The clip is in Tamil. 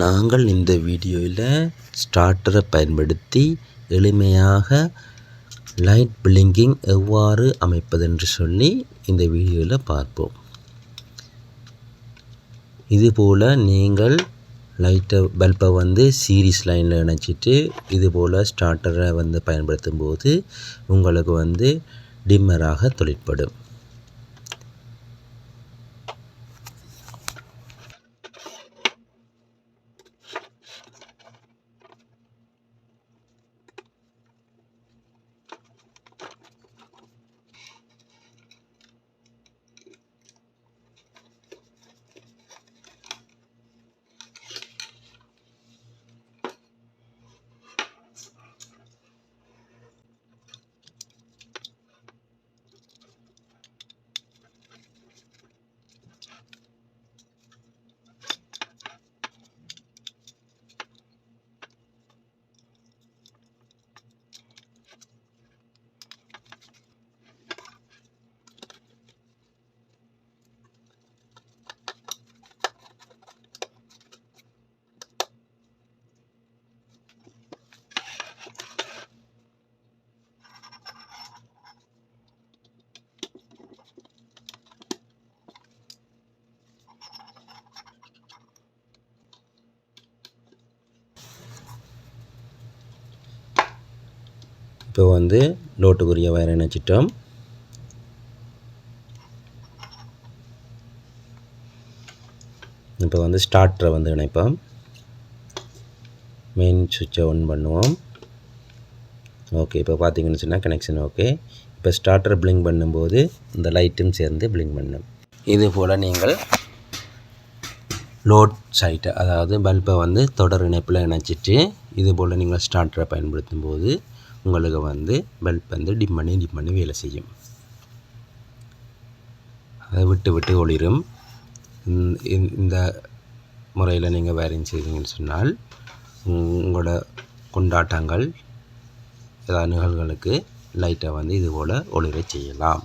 நாங்கள் இந்த வீடியோவில் ஸ்டார்டரை பயன்படுத்தி எளிமையாக லைட் பிளிங்கிங் எவ்வாறு அமைப்பதென்று சொல்லி இந்த வீடியோவில் பார்ப்போம். இதுபோல் நீங்கள் பல்பை சீரிஸ் லைனில் இணைச்சிட்டு இதுபோல் ஸ்டார்டரை பயன்படுத்தும் போது உங்களுக்கு டிம்மராக தொழிற்படும். இப்போ லோட்டுக்குரிய வயரை இணைச்சிட்டோம். இப்போ ஸ்டார்டரை இணைப்போம். மெயின் சுவிட்சை ஆன் பண்ணுவோம். ஓகே, இப்போ பார்த்தீங்கன்னு சொன்னால் கனெக்ஷன் ஓகே. இப்போ ஸ்டார்டரை பிளிங்க் பண்ணும்போது இந்த லைட்டும் சேர்ந்து பிளிங்க் பண்ணும். இது போல் நீங்கள் லோட் சைட்டை அதாவது பல்பை தொடர் இணைப்பில் இணைச்சிட்டு இது போல் நீங்கள் ஸ்டார்டரை பயன்படுத்தும் போது உங்களுக்கு பல்ப் டிம் பண்ணி வேலை செய்யும். அதை விட்டு ஒளிரும். இந்த முறையில் நீங்கள் வயரிங் செய்தீங்கன்னு சொன்னால் உங்களோட கொண்டாட்டங்கள் ஏதாவது நிகழ்வுகளுக்கு லைட்டை இது போல் ஒளிர செய்யலாம்.